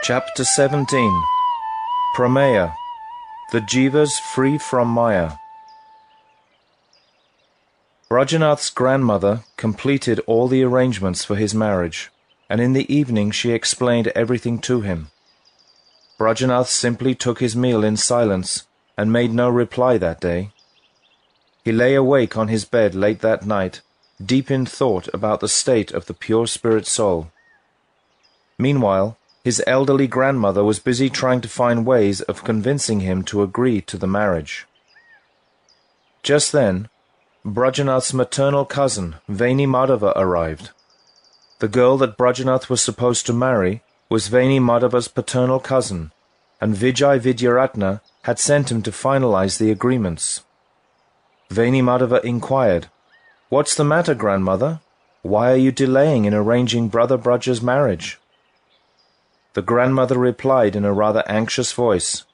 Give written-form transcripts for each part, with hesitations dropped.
Chapter 17. Prameya, the Jivas free from Maya. Brajanath's grandmother completed all the arrangements for his marriage, and in the evening she explained everything to him. Brajanath simply took his meal in silence and made no reply that day. He lay awake on his bed late that night, deep in thought about the state of the pure spirit soul. Meanwhile, his elderly grandmother was busy trying to find ways of convincing him to agree to the marriage. Just then, Brajanath's maternal cousin, Vaini Madhava, arrived. The girl that Brajanath was supposed to marry was Vaini Madhava's paternal cousin, and Vijay Vidyaratna had sent him to finalize the agreements. Vaini Madhava inquired, "What's the matter, grandmother? Why are you delaying in arranging brother Braja's marriage?" The grandmother replied in a rather anxious voice,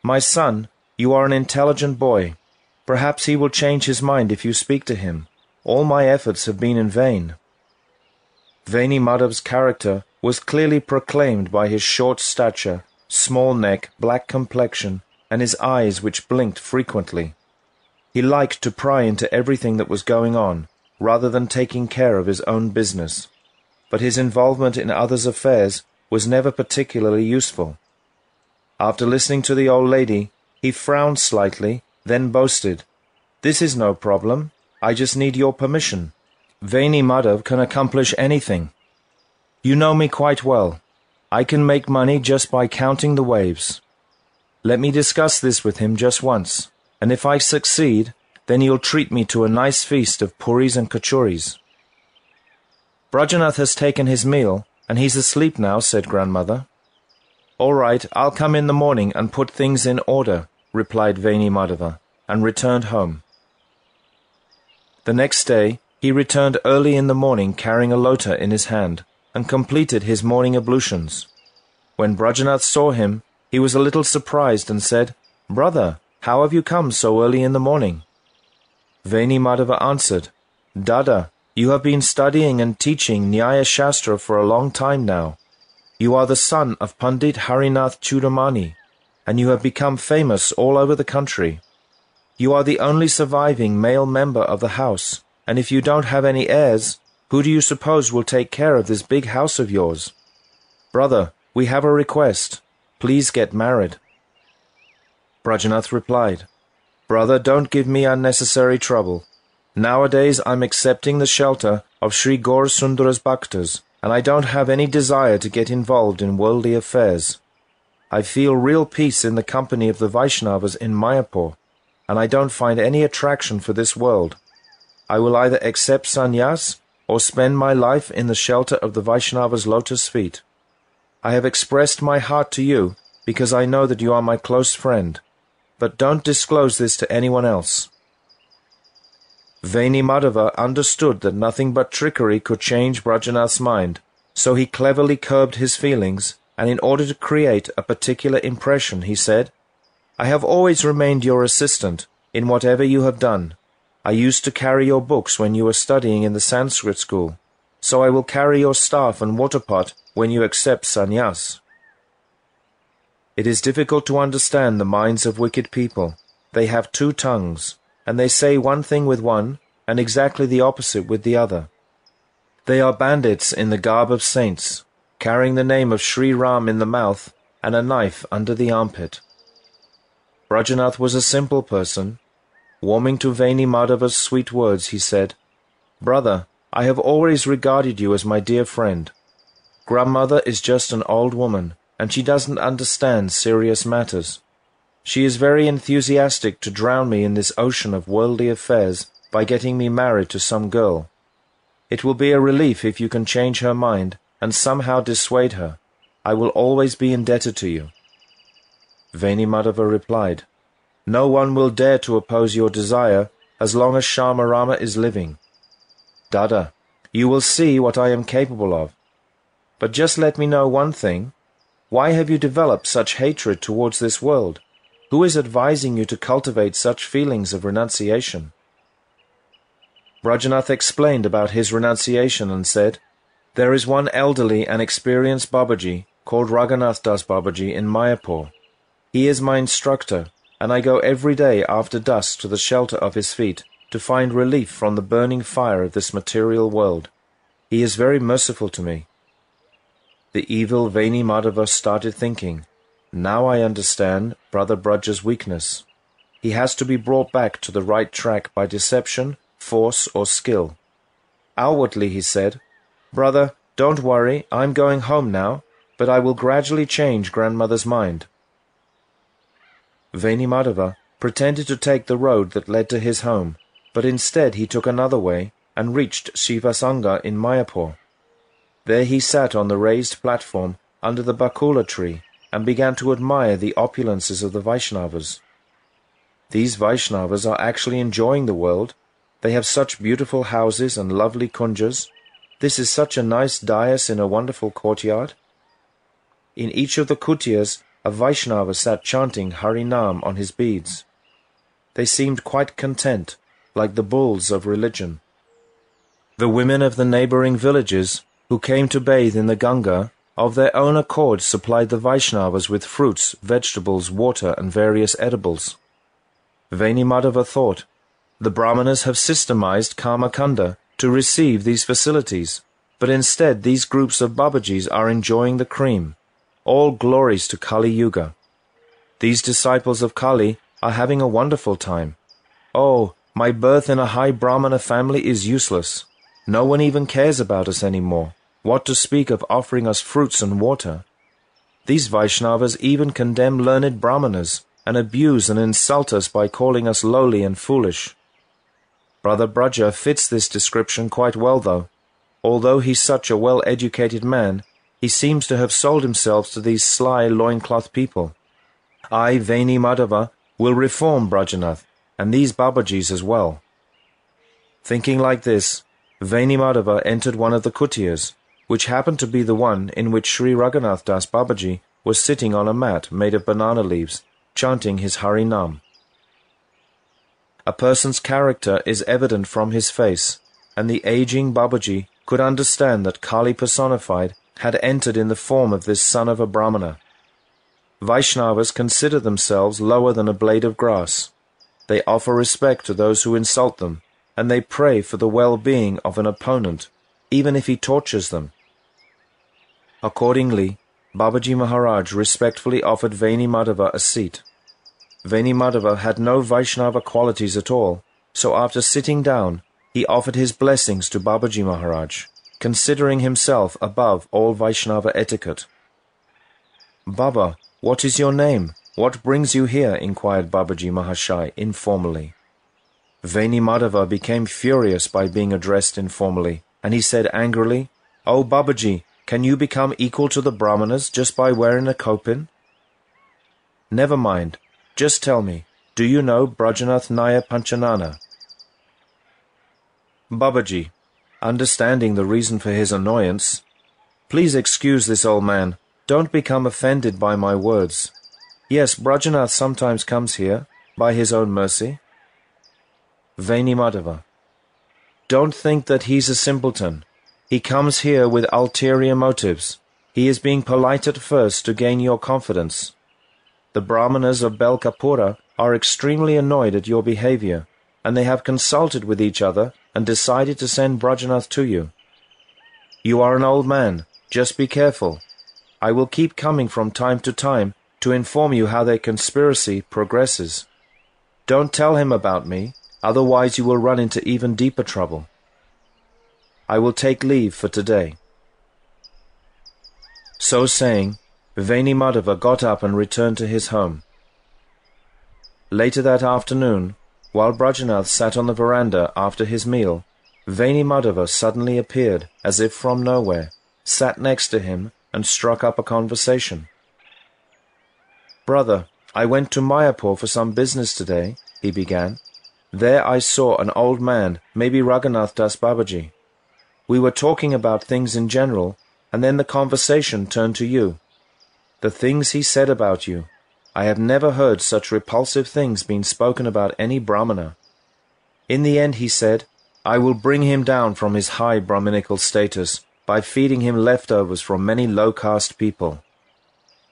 "My son, you are an intelligent boy. Perhaps he will change his mind if you speak to him. All my efforts have been in vain." Vaini Madhav's character was clearly proclaimed by his short stature, small neck, black complexion, and his eyes which blinked frequently. He liked to pry into everything that was going on, rather than taking care of his own business. But his involvement in others' affairs was never particularly useful. After listening to the old lady, he frowned slightly, then boasted, "This is no problem. I just need your permission. Vaini Madhav can accomplish anything. You know me quite well. I can make money just by counting the waves. Let me discuss this with him just once, and if I succeed, then he'll treat me to a nice feast of puris and kachuris." "Brajanath has taken his meal, and he's asleep now," said grandmother. "All right, I'll come in the morning and put things in order," replied Vaini Madhava, and returned home. The next day, he returned early in the morning carrying a lota in his hand, and completed his morning ablutions. When Brajanath saw him, he was a little surprised and said, "Brother, how have you come so early in the morning?" Vaini Madhava answered, "Dada, you have been studying and teaching Nyaya Shastra for a long time now. You are the son of Pandit Harinath Chudamani, and you have become famous all over the country. You are the only surviving male member of the house, and if you don't have any heirs, who do you suppose will take care of this big house of yours? Brother, we have a request. Please get married." Brajanath replied, "Brother, don't give me unnecessary trouble. Nowadays I'm accepting the shelter of Sri Gaur Sundara's Bhaktas, and I don't have any desire to get involved in worldly affairs. I feel real peace in the company of the Vaishnavas in Mayapur, and I don't find any attraction for this world. I will either accept sannyas or spend my life in the shelter of the Vaishnava's lotus feet. I have expressed my heart to you because I know that you are my close friend, but don't disclose this to anyone else." Vaini Madhava understood that nothing but trickery could change Brajanath's mind, so he cleverly curbed his feelings, and in order to create a particular impression, he said, "I have always remained your assistant in whatever you have done. I used to carry your books when you were studying in the Sanskrit school, so I will carry your staff and water pot when you accept sannyas." It is difficult to understand the minds of wicked people. They have two tongues, and they say one thing with one, and exactly the opposite with the other. They are bandits in the garb of saints, carrying the name of Sri Ram in the mouth and a knife under the armpit. Brajanath was a simple person. Warming to Vaini Madhava's sweet words, he said, "Brother, I have always regarded you as my dear friend. Grandmother is just an old woman, and she doesn't understand serious matters. She is very enthusiastic to drown me in this ocean of worldly affairs by getting me married to some girl. It will be a relief if you can change her mind and somehow dissuade her. I will always be indebted to you." Vaini Madhava replied, "No one will dare to oppose your desire as long as Shama Rama is living. Dada, you will see what I am capable of. But just let me know one thing. Why have you developed such hatred towards this world? Who is advising you to cultivate such feelings of renunciation?" Brajanath explained about his renunciation and said, "There is one elderly and experienced Babaji called Raghunath Das Babaji in Mayapur. He is my instructor, and I go every day after dusk to the shelter of his feet to find relief from the burning fire of this material world. He is very merciful to me." The evil Vaini Madhava started thinking, "Now I understand Brother Braja's weakness. He has to be brought back to the right track by deception, force, or skill." Outwardly he said, "Brother, don't worry, I'm going home now, but I will gradually change grandmother's mind." Vaini Madhava pretended to take the road that led to his home, but instead he took another way and reached Shivasanga in Mayapur. There he sat on the raised platform under the bakula tree and began to admire the opulences of the Vaishnavas. These Vaishnavas are actually enjoying the world. They have such beautiful houses and lovely kunjas. This is such a nice dais in a wonderful courtyard. In each of the kutiyas, a Vaishnava sat chanting Harinam on his beads. They seemed quite content, like the bulls of religion. The women of the neighboring villages, who came to bathe in the Ganga, of their own accord supplied the Vaishnavas with fruits, vegetables, water, and various edibles. Vaini Madhava thought, "The Brahmanas have systemized Karmakanda to receive these facilities, but instead these groups of Babajis are enjoying the cream. All glories to Kali Yuga. These disciples of Kali are having a wonderful time. Oh, my birth in a high Brahmana family is useless. No one even cares about us anymore. What to speak of offering us fruits and water? These Vaishnavas even condemn learned Brahmanas and abuse and insult us by calling us lowly and foolish." Brother Braja fits this description quite well, though. Although he's such a well-educated man, he seems to have sold himself to these sly loincloth people. I, Vaini Madhava, will reform Brajanath, and these Babajis as well. Thinking like this, Vaini Madhava entered one of the kutiyas, which happened to be the one in which Sri Raghunath Das Babaji was sitting on a mat made of banana leaves, chanting his Harinam. A person's character is evident from his face, and the aging Babaji could understand that Kali personified had entered in the form of this son of a Brahmana. Vaishnavas consider themselves lower than a blade of grass. They offer respect to those who insult them, and they pray for the well-being of an opponent, even if he tortures them. Accordingly, Babaji Maharaj respectfully offered Vaini Madhava a seat. Vaini Madhava had no Vaishnava qualities at all, so after sitting down, he offered his blessings to Babaji Maharaj, considering himself above all Vaishnava etiquette. "Baba, what is your name? What brings you here?" inquired Babaji Mahashai informally. Vaini Madhava became furious by being addressed informally, and he said angrily, "Oh Babaji, can you become equal to the Brahmanas just by wearing a kopin?" "Never mind. Just tell me, do you know Brajanath Naya Panchanana?" Babaji, understanding the reason for his annoyance, "Please excuse this old man. Don't become offended by my words. Yes, Brajanath sometimes comes here, by his own mercy." Vaini Madhava, "Don't think that he's a simpleton. He comes here with ulterior motives. He is being polite at first to gain your confidence. The Brahmanas of Belkapura are extremely annoyed at your behavior, and they have consulted with each other and decided to send Brajanath to you. You are an old man. Just be careful. I will keep coming from time to time to inform you how their conspiracy progresses. Don't tell him about me, otherwise you will run into even deeper trouble. I will take leave for today." So saying, Vaini Madhava got up and returned to his home. Later that afternoon, while Brajanath sat on the veranda after his meal, Vaini Madhava suddenly appeared, as if from nowhere, sat next to him, and struck up a conversation. "Brother, I went to Mayapur for some business today," he began. "There I saw an old man, maybe Raghunath Das Babaji. We were talking about things in general, and then the conversation turned to you. The things he said about you, I have never heard such repulsive things being spoken about any Brahmana. In the end he said, I will bring him down from his high Brahminical status by feeding him leftovers from many low-caste people.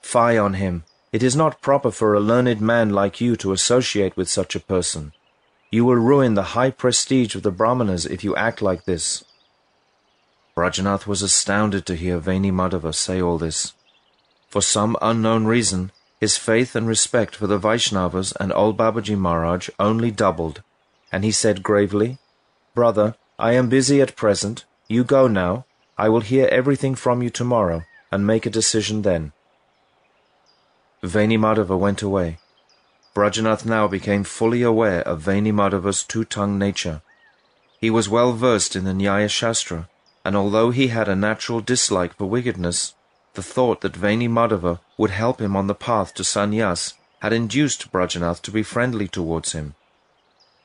Fie on him! It is not proper for a learned man like you to associate with such a person. You will ruin the high prestige of the Brahmanas if you act like this." Brajanath was astounded to hear Venimadeva say all this. For some unknown reason, his faith and respect for the Vaishnavas and old Babaji Maharaj only doubled, and he said gravely, "Brother, I am busy at present. You go now. I will hear everything from you tomorrow, and make a decision then." Venimadeva went away. Brajanath now became fully aware of Venimadeva's two-tongued nature. He was well versed in the Nyaya Shastra, and although he had a natural dislike for wickedness, the thought that Venimadeva would help him on the path to sannyas had induced Brajanath to be friendly towards him.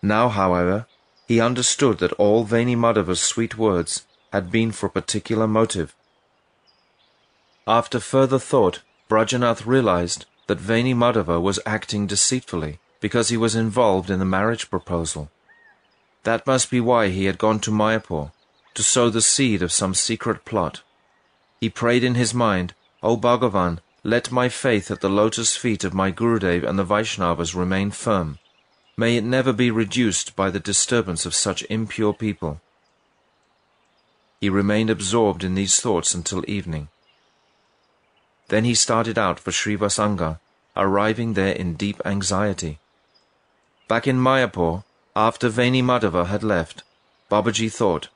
Now, however, he understood that all Venimadeva's sweet words had been for a particular motive. After further thought, Brajanath realized that Venimadeva was acting deceitfully because he was involved in the marriage proposal. That must be why he had gone to Mayapur, to sow the seed of some secret plot. He prayed in his mind, "O Bhagavan, let my faith at the lotus feet of my Gurudev and the Vaishnavas remain firm. May it never be reduced by the disturbance of such impure people." He remained absorbed in these thoughts until evening. Then he started out for Srivasanga, arriving there in deep anxiety. Back in Mayapur, after Venimadeva had left, Babaji thought,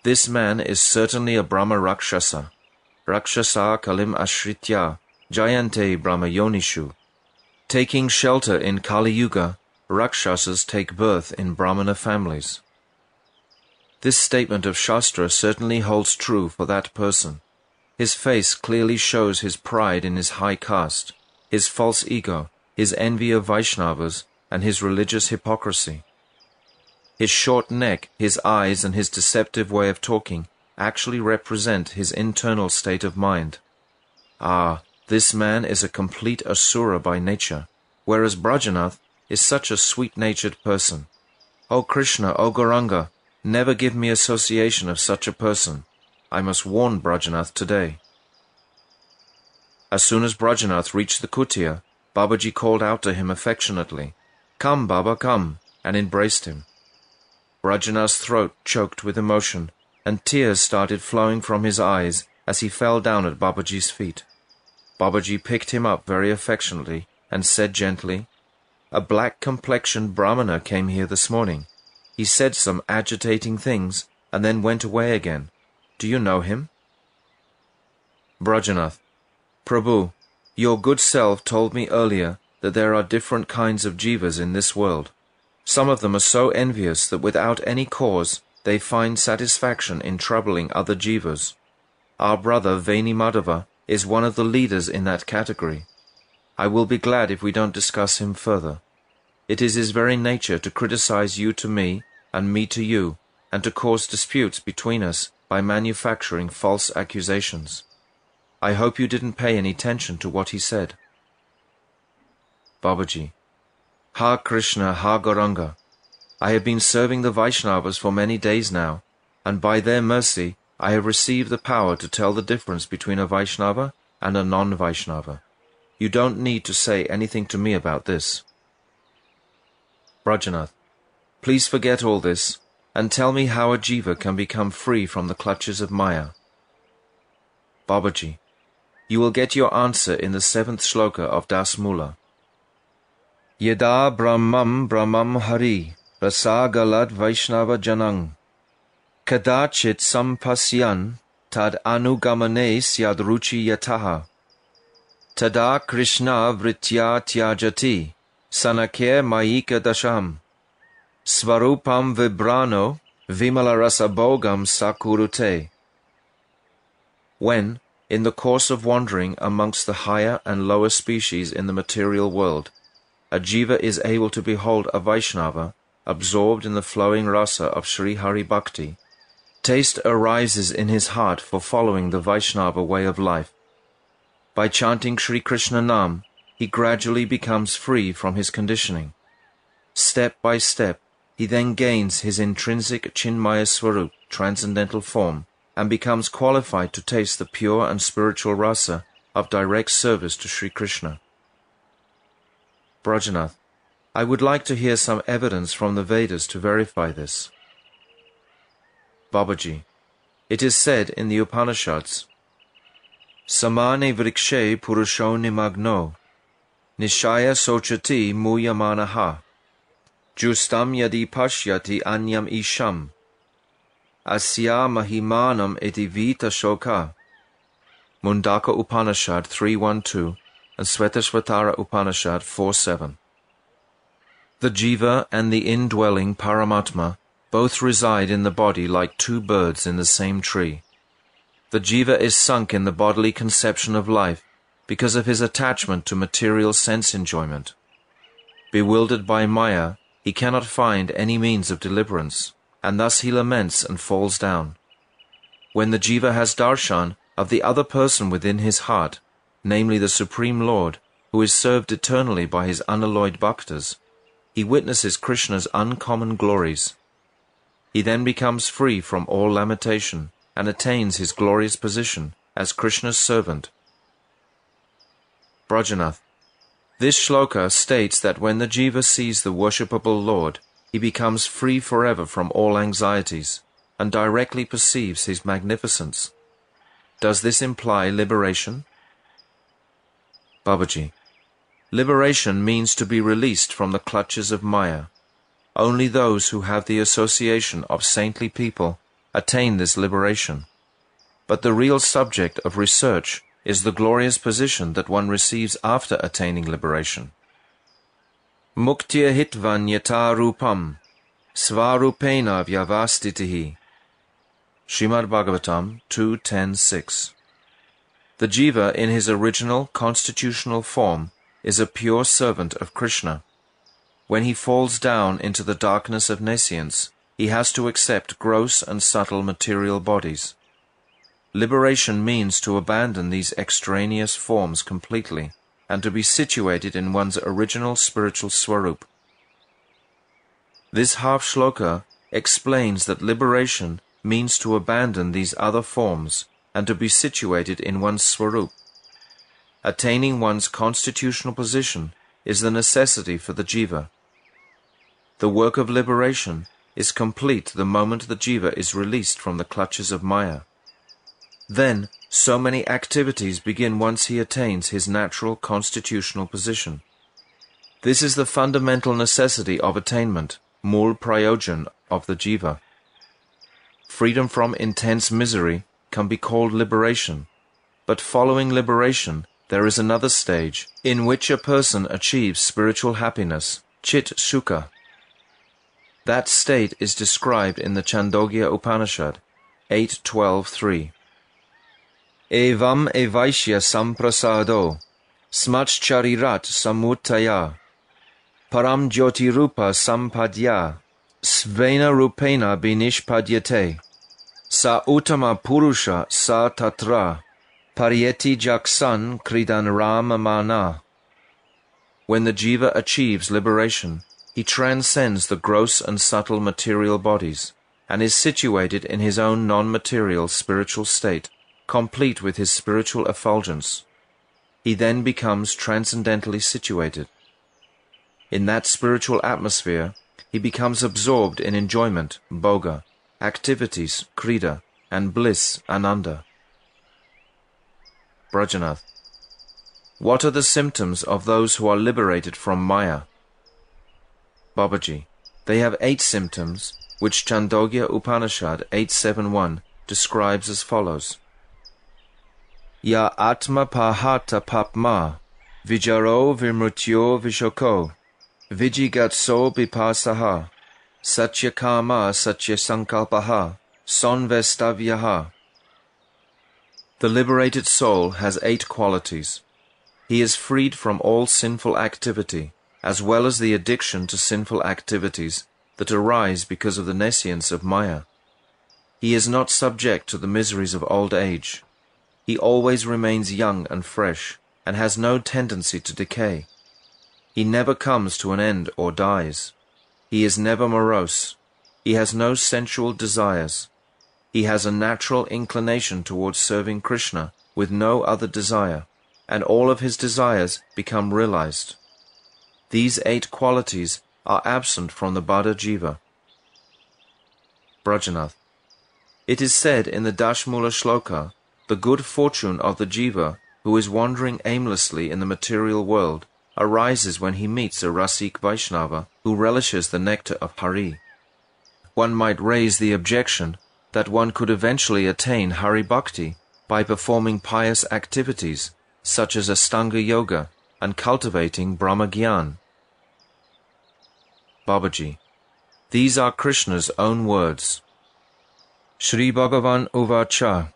"This man is certainly a Brahma Rakshasa. Rakshasa kalim ashritya, jayante Brahma yonishu." Taking shelter in Kali Yuga, Rakshasas take birth in Brahmana families. This statement of Shastra certainly holds true for that person. His face clearly shows his pride in his high caste, his false ego, his envy of Vaishnavas, and his religious hypocrisy. His short neck, his eyes, and his deceptive way of talking actually represent his internal state of mind. Ah, this man is a complete asura by nature, whereas Brajanath is such a sweet-natured person. O Krishna, O Gauranga, never give me association of such a person. I must warn Brajanath today. As soon as Brajanath reached the kutia, Babaji called out to him affectionately, "Come, Baba, come," and embraced him. Brajanath's throat choked with emotion, and tears started flowing from his eyes as he fell down at Babaji's feet. Babaji picked him up very affectionately and said gently, "A black-complexioned Brahmana came here this morning. He said some agitating things and then went away again. Do you know him?" Brajanath: "Prabhu, your good self told me earlier that there are different kinds of jivas in this world. Some of them are so envious that without any cause they find satisfaction in troubling other jivas. Our brother Venimadeva is one of the leaders in that category. I will be glad if we don't discuss him further. It is his very nature to criticize you to me and me to you, and to cause disputes between us by manufacturing false accusations. I hope you didn't pay any attention to what he said." Babaji: "Ha Krishna, Ha Gauranga, I have been serving the Vaishnavas for many days now, and by their mercy I have received the power to tell the difference between a Vaishnava and a non-Vaishnava. You don't need to say anything to me about this." Brajanath: "Please forget all this, and tell me how a jiva can become free from the clutches of Maya." Babaji: "You will get your answer in the 7th shloka of Das Mula. Yada Brahmam Hari Rasagalad Vaishnava Janang Kadachit Sampasyan Tad Anugamane Syad Ruchi Yataha Tada Krishna Vritya Tyajati Sanakir Mayika Dasham Svarupam Vibrano Vimalarasabogam Sakurute." When, in the course of wandering amongst the higher and lower species in the material world, a jiva is able to behold a Vaishnava absorbed in the flowing rasa of Sri Hari Bhakti, taste arises in his heart for following the Vaishnava way of life. By chanting Sri Krishna Nam, he gradually becomes free from his conditioning. Step by step, he then gains his intrinsic Chinmaya Swarup, transcendental form, and becomes qualified to taste the pure and spiritual rasa of direct service to Sri Krishna. Brajanath, I would like to hear some evidence from the Vedas to verify this. Babaji, it is said in the Upanishads, Samane vrikshe purusho nimagno, nishaya sochati muyamanaha, justam yadi pashyati anyam isham, asya mahimanam eti vita shoka. Mundaka Upanishad 3.1.2 and Svetashvatara Upanishad 4.7. The Jiva and the indwelling Paramatma both reside in the body like two birds in the same tree. The Jiva is sunk in the bodily conception of life because of his attachment to material sense enjoyment. Bewildered by Maya, he cannot find any means of deliverance, and thus he laments and falls down. When the Jiva has darshan of the other person within his heart, namely the Supreme Lord, who is served eternally by his unalloyed bhaktas, he witnesses Krishna's uncommon glories. He then becomes free from all lamentation and attains his glorious position as Krishna's servant. Brajanath, this shloka states that when the Jiva sees the worshipable Lord, he becomes free forever from all anxieties and directly perceives his magnificence. Does this imply liberation? Babaji, liberation means to be released from the clutches of Maya. Only those who have the association of saintly people attain this liberation. But the real subject of research is the glorious position that one receives after attaining liberation. Muktya hitvan yata rupam, svarupena vyavastitihi. Srimad Bhagavatam 2.10.6. The Jiva in his original constitutional form is a pure servant of Krishna. When he falls down into the darkness of nescience, he has to accept gross and subtle material bodies. Liberation means to abandon these extraneous forms completely and to be situated in one's original spiritual swarup. This half shloka explains that liberation means to abandon these other forms and to be situated in one's swarup. Attaining one's constitutional position is the necessity for the Jiva. The work of liberation is complete the moment the Jiva is released from the clutches of Maya. Then, so many activities begin once he attains his natural constitutional position. This is the fundamental necessity of attainment, Mool Prayojan of the Jiva. Freedom from intense misery can be called liberation, but following liberation there is another stage in which a person achieves spiritual happiness, Chit Sukha. That state is described in the Chandogya Upanishad 8.12.3. Evam evaishya samprasado, smachcharirat samutaya, param jyotirupa sampadya, svena rupena binishpadyate, sa uttama purusha sa tatra, pariyeti jaksan kridan ramamana. When the Jiva achieves liberation, he transcends the gross and subtle material bodies, and is situated in his own non-material spiritual state, complete with his spiritual effulgence. He then becomes transcendentally situated. In that spiritual atmosphere, he becomes absorbed in enjoyment, bhoga, activities, krida, and bliss, ananda. Brajanath, what are the symptoms of those who are liberated from Maya? Babaji, they have 8 symptoms, which Chandogya Upanishad 8.7.1 describes as follows. Ya atma pahata papma, vijaro vimrutyo vishoko, vijigatso bipasaha, satyakama satyasankalpaha, sonvestavyaha. The liberated soul has 8 qualities. He is freed from all sinful activity, as well as the addiction to sinful activities that arise because of the nescience of Maya. He is not subject to the miseries of old age. He always remains young and fresh, and has no tendency to decay. He never comes to an end or dies. He is never morose. He has no sensual desires. He has a natural inclination towards serving Krishna with no other desire. and all of his desires become realized. These 8 qualities are absent from the Bada Jiva. Brajanath. It is said in the Dashmula Shloka, the good fortune of the Jiva who is wandering aimlessly in the material world arises when he meets a Rasik Vaishnava who relishes the nectar of Hari. One might raise the objection that one could eventually attain Hari Bhakti by performing pious activities such as Astanga Yoga and cultivating Brahma Gyan. Babaji. These are Krishna's own words. Shri Bhagavan Uvacha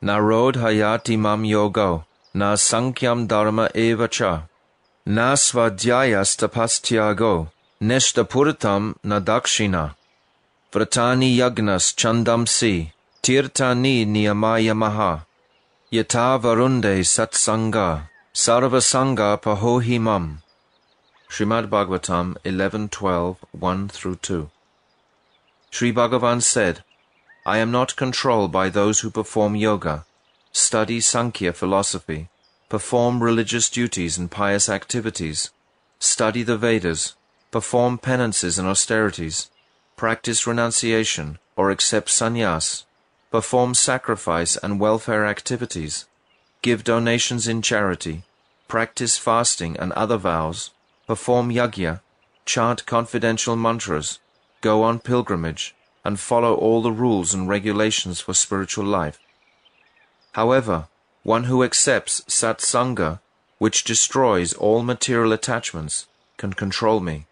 Narod Hayati Mam Yogo Na Sankyam Dharma Evacha Na Svadhyayas Tapastyago Neshtapuratam Na Dakshina Vratani Yagnas Chandamsi Tirtani Niyamaya Maha Yata Varunde Satsanga Sarvasanga Pahohimam. Srimad Bhagavatam 11.12, 1-2. Sri Bhagavan said, I am not controlled by those who perform yoga, study Sankhya philosophy, perform religious duties and pious activities, study the Vedas, perform penances and austerities, practice renunciation or accept sannyas, perform sacrifice and welfare activities, give donations in charity, practice fasting and other vows, perform yajna, chant confidential mantras, go on pilgrimage, and follow all the rules and regulations for spiritual life. However, one who accepts satsanga, which destroys all material attachments, can control me.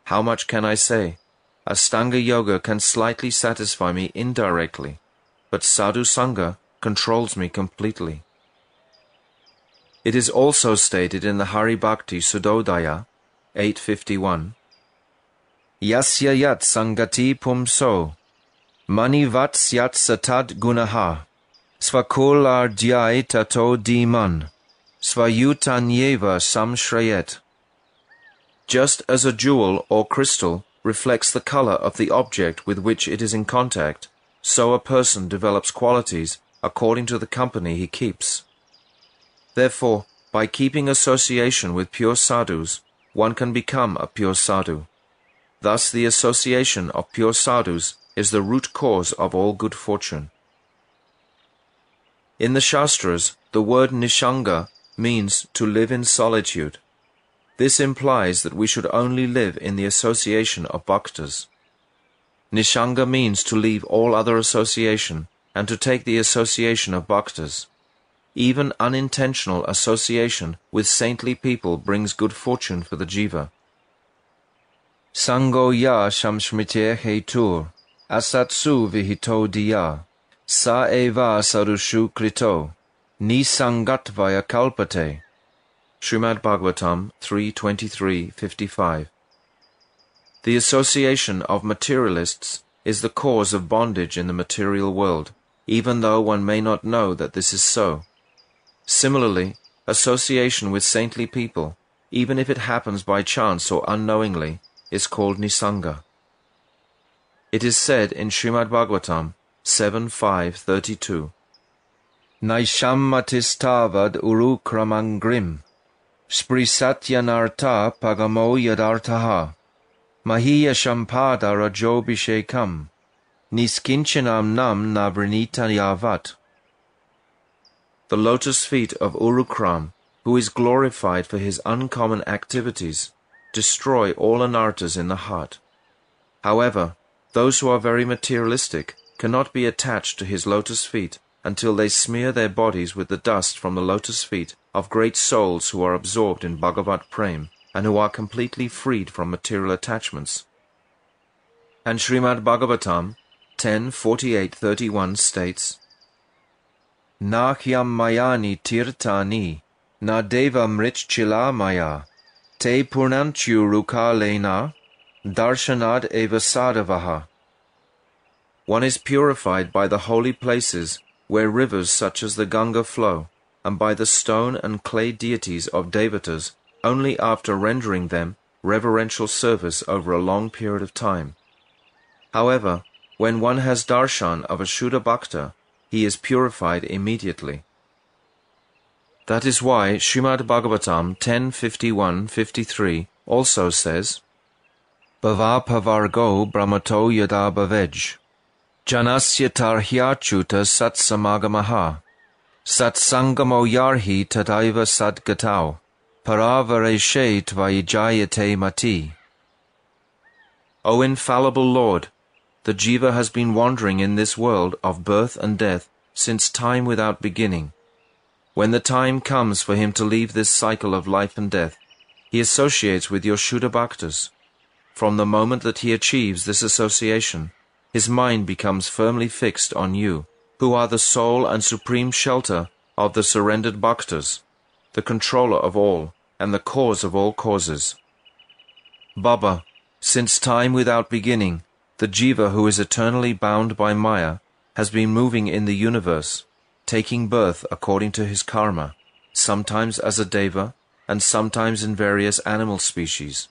How much can I say? Astanga Yoga can slightly satisfy me indirectly, but Sadhu Sangha controls me completely. It is also stated in the Hari Bhakti Sudodaya 851, Yasya yat sangati pumso, mani vatsyat satad gunaha, svakular dhyai tato diman, svayutanyeva samshrayet. Just as a jewel or crystal reflects the color of the object with which it is in contact, so a person develops qualities according to the company he keeps. Therefore, by keeping association with pure sadhus, one can become a pure sadhu. Thus the association of pure sadhus is the root cause of all good fortune. In the Shastras, the word nishanga means to live in solitude. This implies that we should only live in the association of bhaktas. Nishanga means to leave all other association and to take the association of bhaktas. Even unintentional association with saintly people brings good fortune for the jiva. Sango ya shamshmite hetur, asatsu vihito diya, sa eva sarushu krito, nisangatvaya kalpate. Srimad Bhagavatam 3.23-55. The association of materialists is the cause of bondage in the material world, even though one may not know that this is so. Similarly, association with saintly people, even if it happens by chance or unknowingly, is called nisanga. It is said in Srimad Bhagavatam 7.5.32, Naishammatistavad urukramangrim, sprisatyanarta pagamo yadartaha, mahiya shampada rajobhishekam, niskinchanam nam navrinita yavat. The lotus feet of Urukram, who is glorified for his uncommon activities, destroy all anarthas in the heart. However, those who are very materialistic cannot be attached to his lotus feet until they smear their bodies with the dust from the lotus feet of great souls who are absorbed in Bhagavat Prem and who are completely freed from material attachments. And Srimad Bhagavatam 10.48-31 states, Nahyam mayani tirtani, na deva mritchila maya, te purnanchu rukalena, darshanad eva sadavaha. One is purified by the holy places where rivers such as the Ganga flow, and by the stone and clay deities of devatas only after rendering them reverential service over a long period of time. However, when one has darshan of a Shuddha Bhakta, he is purified immediately. That is why Srimad Bhagavatam 10.51-53 also says, Bhavapavargo brahmato yada bhavaj, janasya tarhyachyuta satsamagamaha, satsangamo yarhi tadaiva sadgatau, paravareshe tvayijayate mati. O infallible Lord, the Jiva has been wandering in this world of birth and death since time without beginning. When the time comes for him to leave this cycle of life and death, he associates with your Shuddha Bhaktas. From the moment that he achieves this association, his mind becomes firmly fixed on you, who are the sole and supreme shelter of the surrendered Bhaktas, the controller of all and the cause of all causes. Baba, since time without beginning, the Jiva who is eternally bound by Maya has been moving in the universe, taking birth according to his karma, sometimes as a deva and sometimes in various animal species.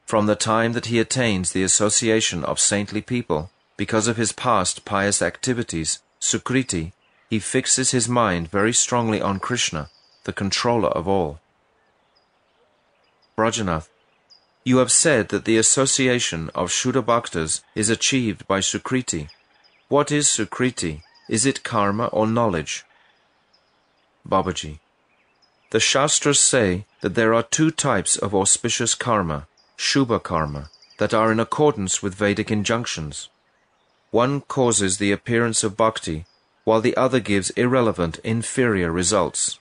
From the time that he attains the association of saintly people, because of his past pious activities, Sukriti, he fixes his mind very strongly on Krishna, the controller of all. Brajanath, you have said that the association of Shuddha Bhaktas is achieved by Sukriti. What is Sukriti? Is it karma or knowledge? Babaji, the Shastras say that there are two types of auspicious karma, Shubha karma, that are in accordance with Vedic injunctions. One causes the appearance of bhakti, while the other gives irrelevant, inferior results.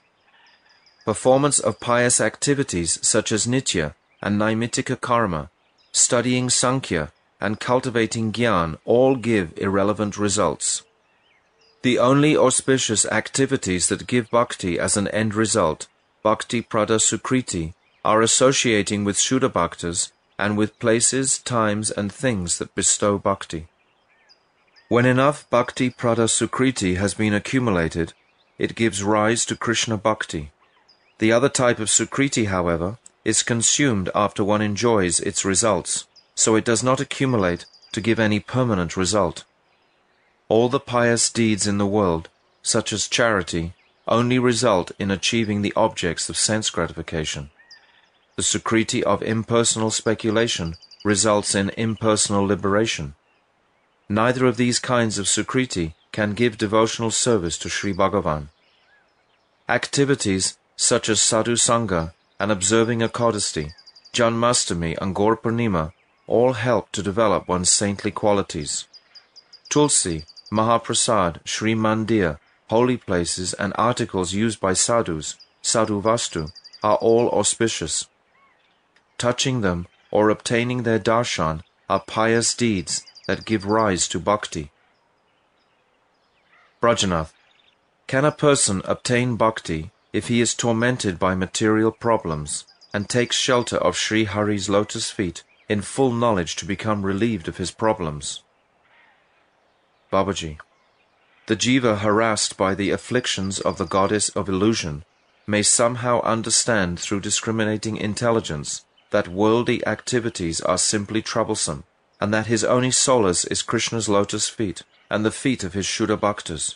Performance of pious activities such as Nitya and Naimitika karma, studying Sankhya, and cultivating Gyan all give irrelevant results. The only auspicious activities that give bhakti as an end result, bhakti prada sukriti, are associating with Shuddha Bhaktas and with places, times and things that bestow bhakti. When enough bhakti prada sukriti has been accumulated, it gives rise to Krishna bhakti. The other type of sukriti, however, is consumed after one enjoys its results, so it does not accumulate to give any permanent result. All the pious deeds in the world, such as charity, only result in achieving the objects of sense gratification. The sukriti of impersonal speculation results in impersonal liberation. Neither of these kinds of sukriti can give devotional service to Sri Bhagavan. Activities such as sadhu sangha and observing a Ekadasi, Janmastami and Gaur Purnima all help to develop one's saintly qualities. Tulsi, Mahaprasad, Sri Mandir, holy places and articles used by sadhus, sadhu vastu, are all auspicious. Touching them or obtaining their darshan are pious deeds that give rise to bhakti. Brajanath, can a person obtain bhakti if he is tormented by material problems and takes shelter of Sri Hari's lotus feet in full knowledge to become relieved of his problems? Babaji, the Jiva harassed by the afflictions of the goddess of illusion may somehow understand through discriminating intelligence that worldly activities are simply troublesome, and that his only solace is Krishna's lotus feet and the feet of his Shuddha Bhaktas.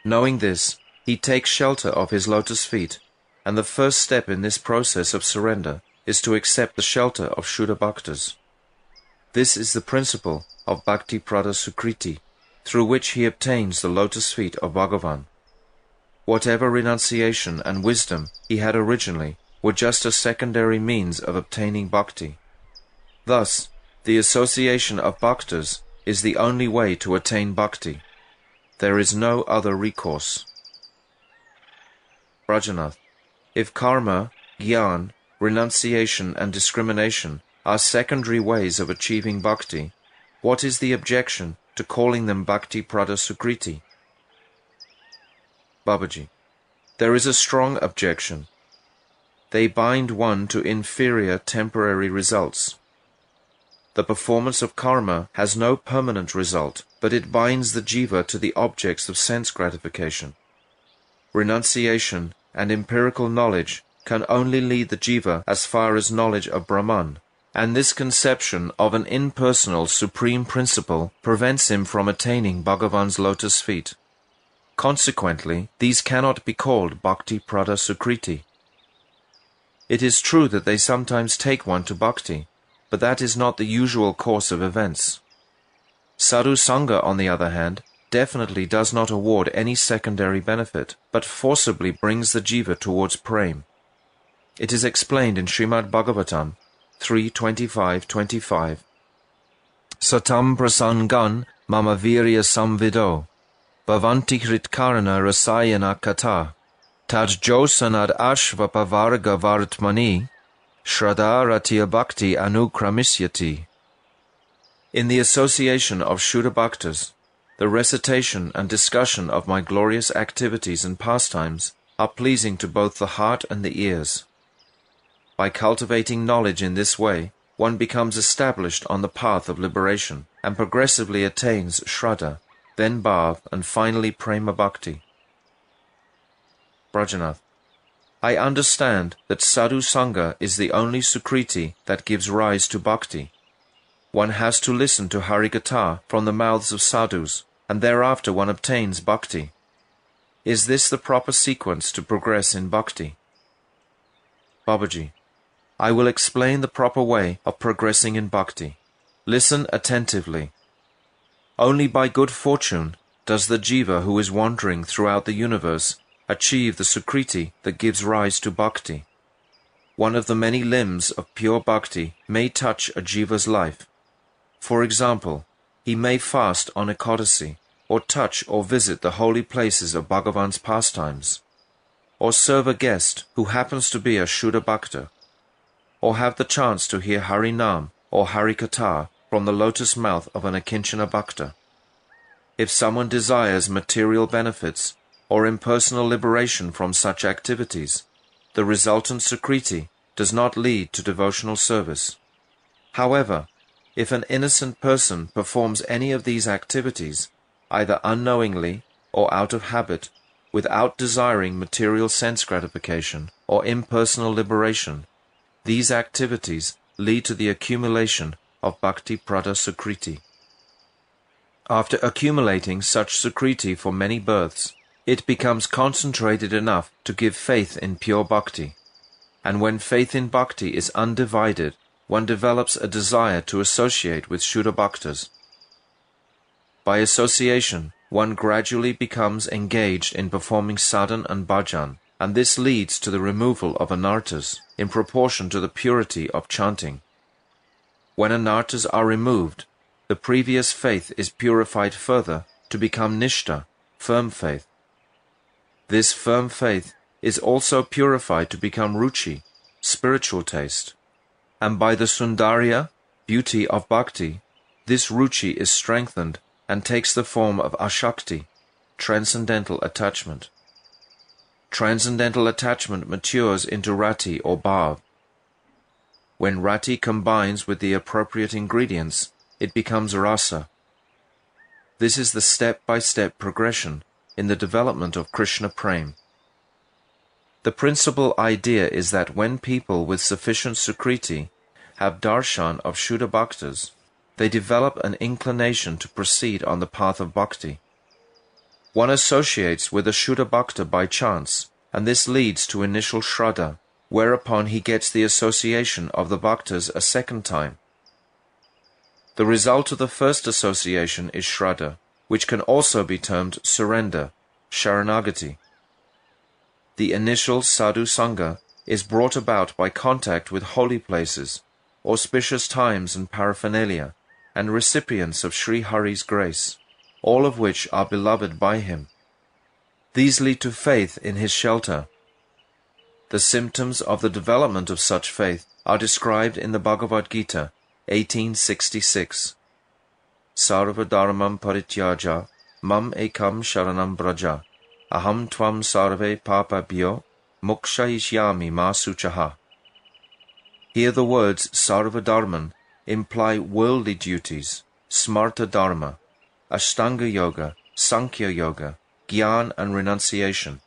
Knowing this, he takes shelter of his lotus feet, and the first step in this process of surrender is to accept the shelter of Shuddha Bhaktas. This is the principle of Bhakti Prada Sukriti, through which he obtains the lotus feet of Bhagavan. Whatever renunciation and wisdom he had originally were just a secondary means of obtaining bhakti. Thus, the association of bhaktas is the only way to attain bhakti. There is no other recourse. Brajanath, if karma, gyan, renunciation and discrimination are secondary ways of achieving bhakti, what is the objection to calling them bhakti prada sukriti? Babaji, there is a strong objection. They bind one to inferior temporary results. The performance of karma has no permanent result, but it binds the jiva to the objects of sense gratification. Renunciation and empirical knowledge can only lead the jiva as far as knowledge of Brahman, and this conception of an impersonal supreme principle prevents him from attaining Bhagavan's lotus feet. Consequently, these cannot be called bhakti prada sukriti. It is true that they sometimes take one to bhakti, but that is not the usual course of events. Sadhu Sangha, on the other hand, definitely does not award any secondary benefit, but forcibly brings the jiva towards prem. It is explained in Srimad Bhagavatam 3.25-25. Satam prasangan mama virya samvido, bhavanti hritkarana rasayana kata, tad josanad ashva pavarga vartmani, shraddha ratya bhakti anukramisyati. In the association of Shuddha Bhaktas, the recitation and discussion of my glorious activities and pastimes are pleasing to both the heart and the ears. By cultivating knowledge in this way, one becomes established on the path of liberation and progressively attains Shraddha, then Bhav, and finally Prema Bhakti. Brajanath: I understand that Sadhu Sangha is the only Sukriti that gives rise to Bhakti. One has to listen to Harikatha from the mouths of sadhus, and thereafter one obtains Bhakti. Is this the proper sequence to progress in Bhakti? Babaji: I will explain the proper way of progressing in Bhakti. Listen attentively. Only by good fortune does the Jiva who is wandering throughout the universe achieve the Sukriti that gives rise to Bhakti. One of the many limbs of pure Bhakti may touch a Jiva's life. For example, he may fast on Ekadasi, or touch or visit the holy places of Bhagavan's pastimes, or serve a guest who happens to be a Shuddha Bhakta, or have the chance to hear Harinam or Harikatha from the lotus mouth of an Akinchana Bhakta. If someone desires material benefits or impersonal liberation from such activities, the resultant Sukriti does not lead to devotional service. However, if an innocent person performs any of these activities, either unknowingly or out of habit, without desiring material sense gratification or impersonal liberation, these activities lead to the accumulation of Bhakti Prada Sukriti. After accumulating such Sukriti for many births, it becomes concentrated enough to give faith in pure Bhakti. And when faith in Bhakti is undivided, one develops a desire to associate with Shuddha Bhaktas. By association, one gradually becomes engaged in performing sadhan and bhajan, and this leads to the removal of anarthas in proportion to the purity of chanting. When anarthas are removed, the previous faith is purified further to become nishtha, firm faith. This firm faith is also purified to become ruchi, spiritual taste. And by the sundarya, beauty of bhakti, this ruchi is strengthened and takes the form of ashakti, transcendental attachment. Transcendental attachment matures into rati or bhav. When rati combines with the appropriate ingredients, it becomes rasa. This is the step-by-step progression in the development of Krishna Prem. The principal idea is that when people with sufficient Sukriti have darshan of Shuddha Bhaktas, they develop an inclination to proceed on the path of Bhakti. One associates with a Shuddha Bhakta by chance, and this leads to initial Shraddha, whereupon he gets the association of the Bhaktas a second time. The result of the first association is Shraddha, which can also be termed surrender, Sharanagati. The initial sadhu sangha is brought about by contact with holy places, auspicious times and paraphernalia, and recipients of Sri Hari's grace, all of which are beloved by him. These lead to faith in his shelter. The symptoms of the development of such faith are described in the Bhagavad Gita 1866. Sarva dharmam parityaja, mam ekam sharanam braja, aham tvam sarve papabhyo, mokshayishyami ma suchaha. Here the words sarva dharman imply worldly duties, smarta dharma, ashtanga yoga, sankhya yoga, gyan and renunciation.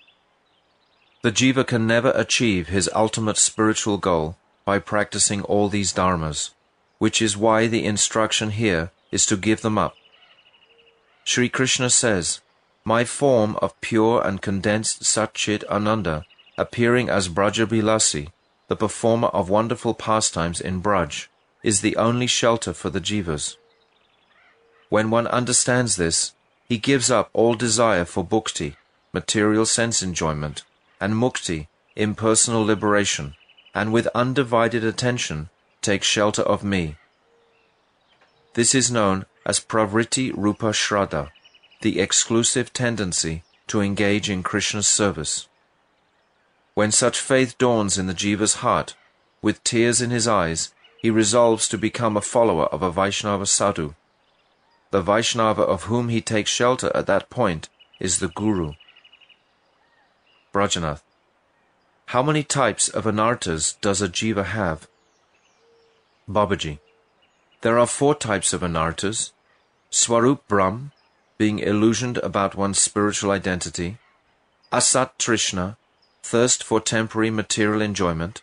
The jiva can never achieve his ultimate spiritual goal by practicing all these dharmas, which is why the instruction here is to give them up. Sri Krishna says, My form of pure and condensed Satchit Ananda, appearing as Brajabilasi, the performer of wonderful pastimes in Braj, is the only shelter for the jivas. When one understands this, he gives up all desire for bhukti, material sense enjoyment, and mukti, impersonal liberation, and with undivided attention takes shelter of me. This is known as pravritti rupa shraddha, the exclusive tendency to engage in Krishna's service. When such faith dawns in the jiva's heart, with tears in his eyes, he resolves to become a follower of a Vaishnava sadhu. The Vaishnava of whom he takes shelter at that point is the Guru. Brajanath: how many types of anarthas does a jiva have? Babaji: there are 4 types of anarthas: Swarup Brahm, being illusioned about one's spiritual identity; Asat Trishna, thirst for temporary material enjoyment;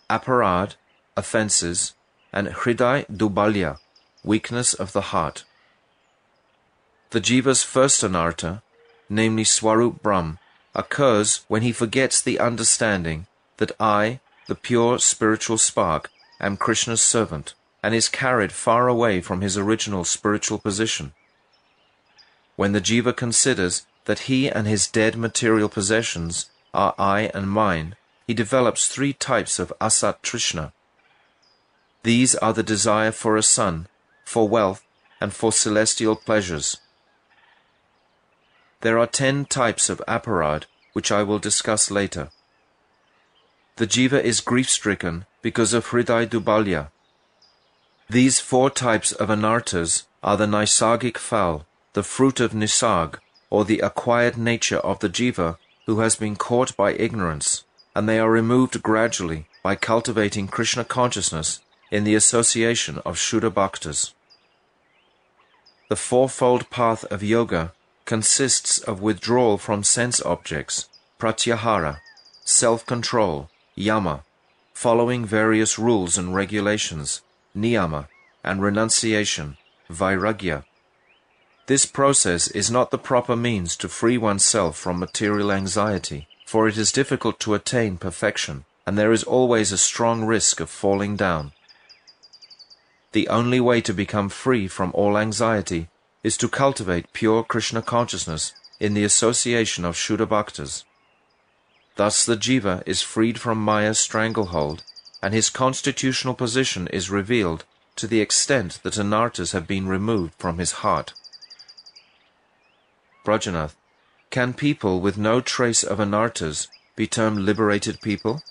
Aparad, offenses; and Hriday Dubalya, weakness of the heart. The jiva's first anartha, namely Swarup Brahm, occurs when he forgets the understanding that I, the pure spiritual spark, am Krishna's servant, and is carried far away from his original spiritual position. When the jiva considers that he and his dead material possessions are I and mine, he develops 3 types of Asat Trishna. These are the desire for a son, for wealth, and for celestial pleasures. There are 10 types of aparad, which I will discuss later. The jiva is grief-stricken because of Hriday Dubalya. These 4 types of anarthas are the Naisargic fowl, the fruit of Nisarg, or the acquired nature of the jiva who has been caught by ignorance, and they are removed gradually by cultivating Krishna consciousness in the association of Shuddha Bhaktas. The 4-fold path of yoga consists of withdrawal from sense objects, pratyahara, self-control, yama, following various rules and regulations, niyama, and renunciation, vairagya. This process is not the proper means to free oneself from material anxiety, for it is difficult to attain perfection, and there is always a strong risk of falling down. The only way to become free from all anxiety is to cultivate pure Krishna consciousness in the association of Shuddha Bhaktas. Thus the jiva is freed from Maya's stranglehold, and his constitutional position is revealed to the extent that anarthas have been removed from his heart. Brajanath: can people with no trace of anarthas be termed liberated people?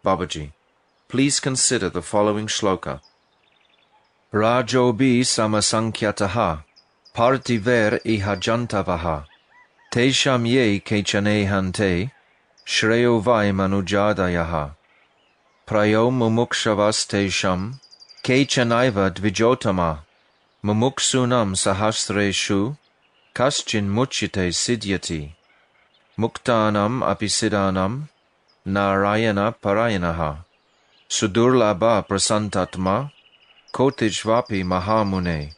Babaji: please consider the following shloka. Rajobi samasankyataha, partiver ihajantavaha, tesham ye kechane hante, shreyo vai manujadayaha, prayo mumukshavaste tesham, kechanaiva dvijotama, mumuksunam sahasreshu, kaschin muchite siddhyati, muktanam apisidanam, narayana parayanaha, sudurlabha prasantatma, kotijvapi mahamune.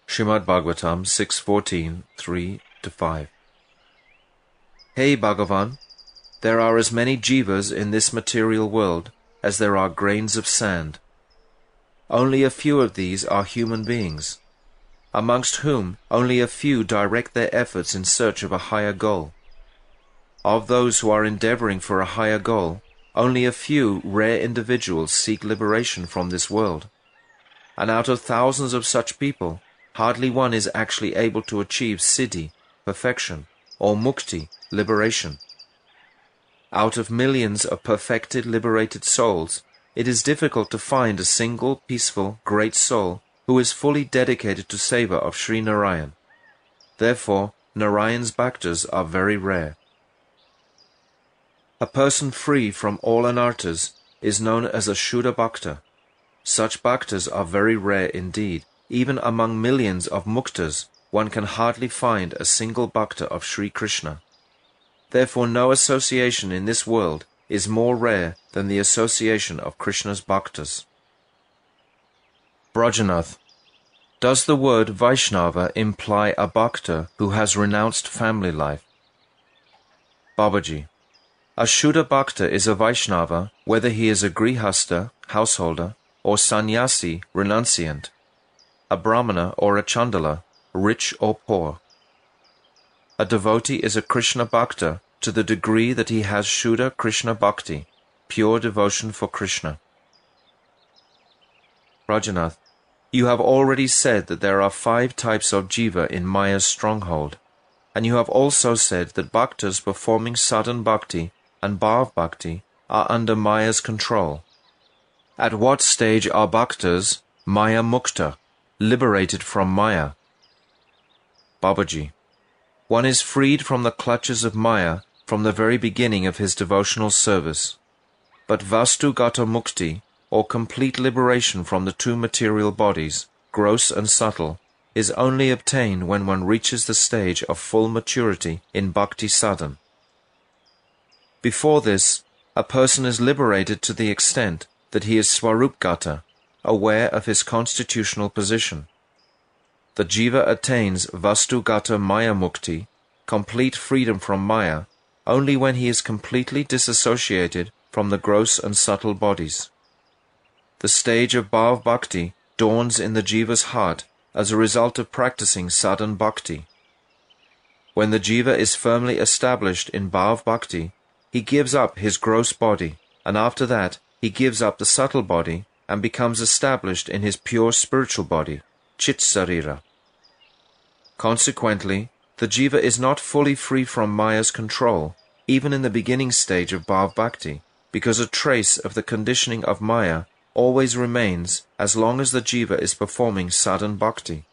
Srimad Bhagavatam 6.14, 3-5. Hey Bhagavan, there are as many jivas in this material world as there are grains of sand. Only a few of these are human beings, amongst whom only a few direct their efforts in search of a higher goal. Of those who are endeavoring for a higher goal, only a few rare individuals seek liberation from this world, and out of thousands of such people, hardly one is actually able to achieve siddhi, perfection, or mukti, liberation. Out of millions of perfected, liberated souls, it is difficult to find a single, peaceful, great soul who is fully dedicated to seva of Sri Narayan. Therefore, Narayan's bhaktas are very rare. A person free from all anarthas is known as a Shuddha Bhakta. Such bhaktas are very rare indeed. Even among millions of muktas, one can hardly find a single bhakta of Sri Krishna. Therefore no association in this world is more rare than the association of Krishna's bhaktas. Brajanath: Does the word Vaishnava imply a bhakta who has renounced family life? Babaji, a Shuddha bhakta is a Vaishnava whether he is a grihasta, householder, or sannyasi, renunciant, a brahmana or a chandala, rich or poor. A devotee is a Krishna bhakta to the degree that he has Shuddha Krishna bhakti, pure devotion for Krishna. Rajanath, you have already said that there are 5 types of jiva in Maya's stronghold, and you have also said that bhaktas performing sadhan bhakti and bhav bhakti are under Maya's control. At what stage are bhaktas Maya mukta, liberated from Maya? Babaji, one is freed from the clutches of Maya from the very beginning of his devotional service, but vastu gata mukti, or complete liberation from the 2 material bodies, gross and subtle, is only obtained when one reaches the stage of full maturity in bhakti sadhan. Before this, a person is liberated to the extent that he is swarupgata, aware of his constitutional position. The jiva attains vastugata maya mukti, complete freedom from Maya, only when he is completely disassociated from the gross and subtle bodies. The stage of bhav bhakti dawns in the jiva's heart as a result of practicing sadhan bhakti. When the jiva is firmly established in bhav bhakti, he gives up his gross body, and after that he gives up the subtle body and becomes established in his pure spiritual body, chit sarira. Consequently, the jiva is not fully free from Maya's control, even in the beginning stage of bhav bhakti, because a trace of the conditioning of Maya always remains as long as the jiva is performing sadhan bhakti.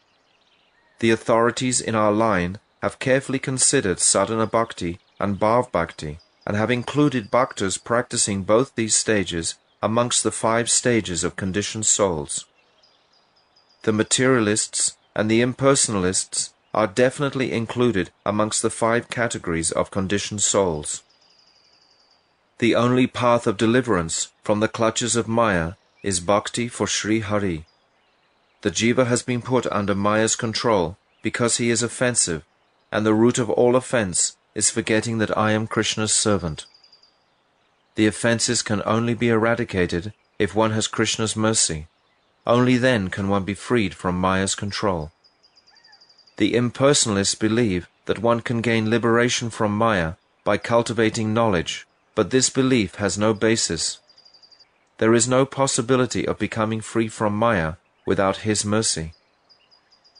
The authorities in our line have carefully considered sadhana bhakti and bhav bhakti, and have included bhaktas practicing both these stages amongst the 5 stages of conditioned souls. The materialists and the impersonalists are definitely included amongst the 5 categories of conditioned souls. The only path of deliverance from the clutches of Maya is bhakti for Sri Hari. The jiva has been put under Maya's control because he is offensive, and the root of all offense is forgetting that I am Krishna's servant. The offenses can only be eradicated if one has Krishna's mercy. Only then can one be freed from Maya's control. The impersonalists believe that one can gain liberation from Maya by cultivating knowledge, but this belief has no basis. There is no possibility of becoming free from Maya without his mercy.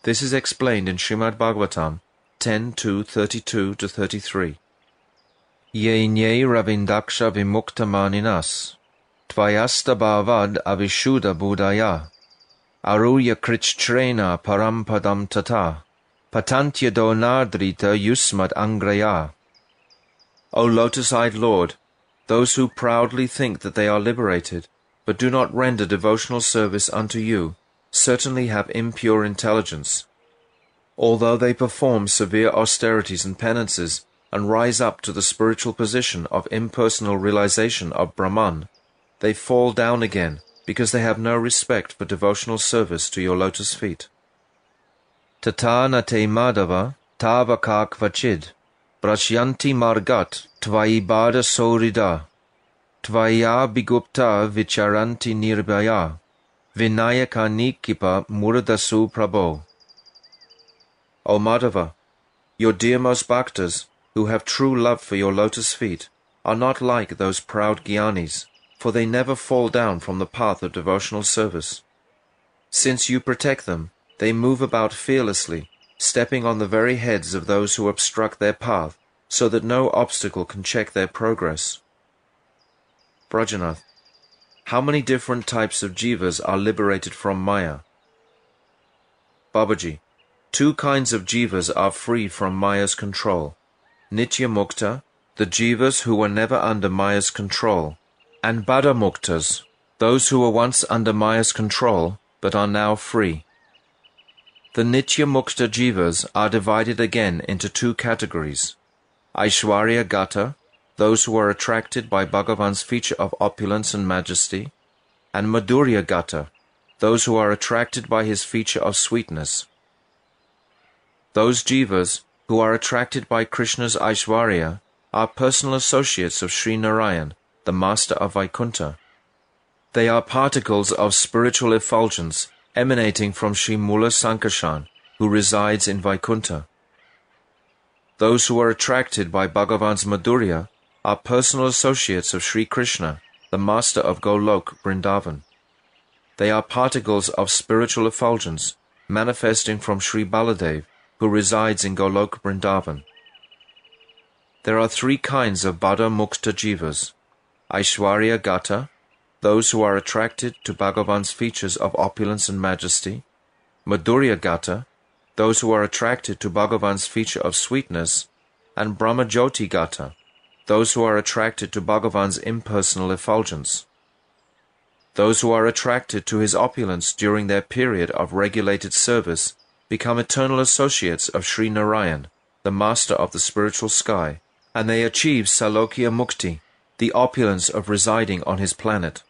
This is explained in Srimad Bhagavatam 10:32-33. Ye nye ravindaksha vimuktamaninas, tvayasta bhavad avishuddha buddhaya, aruya krichtrena parampadam tata, patantya donardrita yusmad angraya. O lotus-eyed Lord, those who proudly think that they are liberated, but do not render devotional service unto you, certainly have impure intelligence. Although they perform severe austerities and penances, and rise up to the spiritual position of impersonal realization of Brahman, they fall down again because they have no respect for devotional service to your lotus feet. Tata na te madhava tava kakvachid, brashyanti margat tvaibada sorida, tvaya bigupta vicharanti nirbhaya, vinayaka nikipa muradasu prabho. O Madhava, your dearmost bhaktas, who have true love for your lotus feet, are not like those proud Gyanis, for they never fall down from the path of devotional service. Since you protect them, they move about fearlessly, stepping on the very heads of those who obstruct their path, so that no obstacle can check their progress. Brajanath, how many different types of jivas are liberated from Maya? Babaji, 2 kinds of jivas are free from Maya's control. Nitya Mukta, the jivas who were never under Maya's control, and Bada Muktas, those who were once under Maya's control but are now free. The Nitya Mukta jivas are divided again into 2 categories. Aishwarya Gata, those who are attracted by Bhagavan's feature of opulence and majesty, and Madhurya Gata, those who are attracted by his feature of sweetness. Those Jivas who are attracted by Krishna's Aishwarya are personal associates of Sri Narayan, the master of Vaikuntha. They are particles of spiritual effulgence emanating from Sri Mula Sankarshan, who resides in Vaikuntha. Those who are attracted by Bhagavan's Madhurya are personal associates of Sri Krishna, the master of Golok, Vrindavan. They are particles of spiritual effulgence manifesting from Sri Baladev, who resides in Golok, Vrindavan. There are three kinds of Bada Mukta Jivas: Aishwarya Gata, those who are attracted to Bhagavan's features of opulence and majesty; Madhurya Gata, those who are attracted to Bhagavan's feature of sweetness; and Brahmajyoti Gata, those who are attracted to Bhagavan's impersonal effulgence. Those who are attracted to his opulence during their period of regulated service become eternal associates of Sri Narayan, the master of the spiritual sky, and they achieve Salokya Mukti, the opulence of residing on his planet.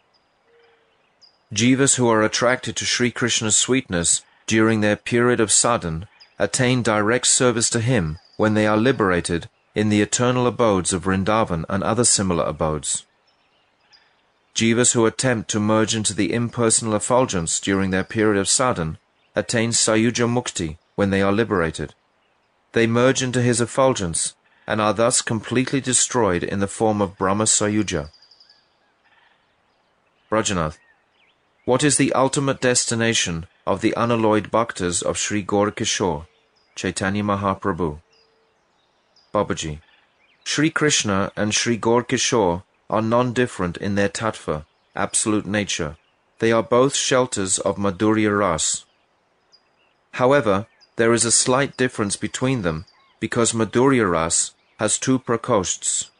Jivas who are attracted to Sri Krishna's sweetness during their period of sadhana attain direct service to him when they are liberated in the eternal abodes of Vrindavan and other similar abodes. Jivas who attempt to merge into the impersonal effulgence during their period of sadhana attain Sayuja Mukti when they are liberated. They merge into his effulgence and are thus completely destroyed in the form of Brahma Sayuja. Brajanath, what is the ultimate destination of the unalloyed bhaktas of Sri Gaura Chaitanya Mahaprabhu? Babaji, Sri Krishna and Sri Gaura are non-different in their tattva, absolute nature. They are both shelters of Madhurya Ras. However, there is a slight difference between them because Madhurya Ras has two prakoshths.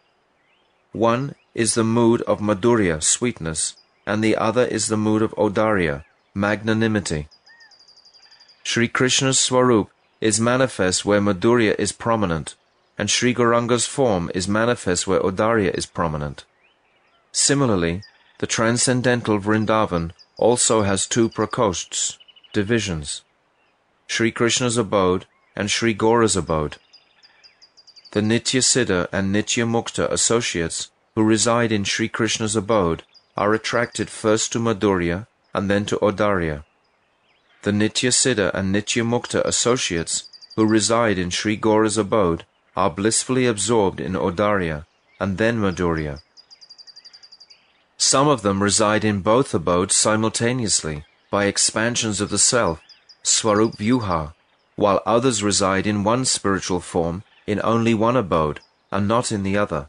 One is the mood of Madhurya, sweetness, and the other is the mood of Audarya, magnanimity. Sri Krishna's Swarup is manifest where Madhurya is prominent, and Sri Gauranga's form is manifest where Audarya is prominent. Similarly, the transcendental Vrindavan also has two prakoshths, divisions: Sri Krishna's abode and Sri Gaura's abode. The Nitya Siddha and Nitya Mukta associates who reside in Sri Krishna's abode are attracted first to Madhurya and then to Audarya. The Nitya Siddha and Nitya Mukta associates who reside in Sri Gaura's abode are blissfully absorbed in Audarya and then Madhurya. Some of them reside in both abodes simultaneously by expansions of the self, Swarup Vyuha, while others reside in one spiritual form in only one abode and not in the other.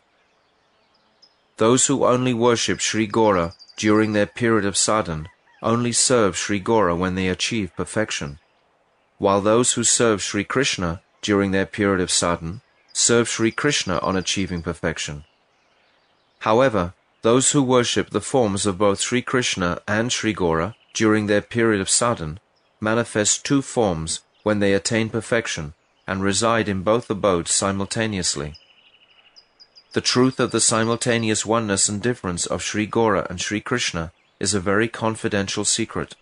Those who only worship Sri Gaura during their period of sadhana only serve Sri Gaura when they achieve perfection, while those who serve Sri Krishna during their period of sadhana serve Sri Krishna on achieving perfection. However, those who worship the forms of both Sri Krishna and Sri Gaura during their period of sadhana manifest two forms when they attain perfection and reside in both abodes simultaneously. The truth of the simultaneous oneness and difference of Sri Gaura and Sri Krishna is a very confidential secret.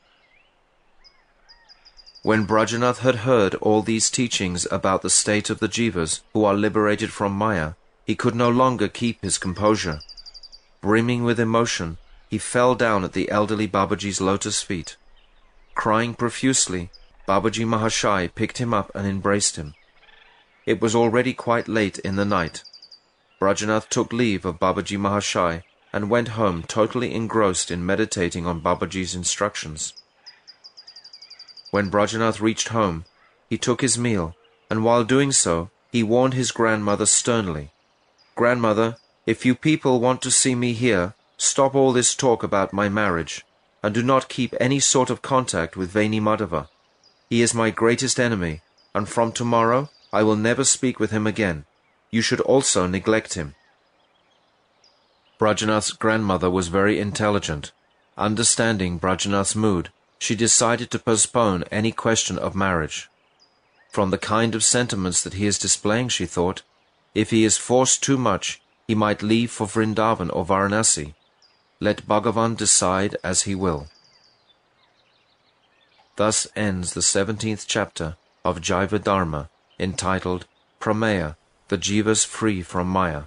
When Brajanath had heard all these teachings about the state of the jivas who are liberated from Maya, he could no longer keep his composure. Brimming with emotion, he fell down at the elderly Babaji's lotus feet. Crying profusely, Babaji Mahashai picked him up and embraced him. It was already quite late in the night. Brajanath took leave of Babaji Mahashai and went home totally engrossed in meditating on Babaji's instructions. When Brajanath reached home, he took his meal, and while doing so, he warned his grandmother sternly, "Grandmother, if you people want to see me here, stop all this talk about my marriage, and do not keep any sort of contact with Vaini Madhava. He is my greatest enemy, and from tomorrow I will never speak with him again. You should also neglect him." Brajanath's grandmother was very intelligent. Understanding Brajanath's mood, she decided to postpone any question of marriage. From the kind of sentiments that he is displaying, she thought, if he is forced too much, he might leave for Vrindavan or Varanasi. Let Bhagavan decide as he will. Thus ends the 17th chapter of Jaiva Dharma, entitled Prameya, the Jivas free from Maya.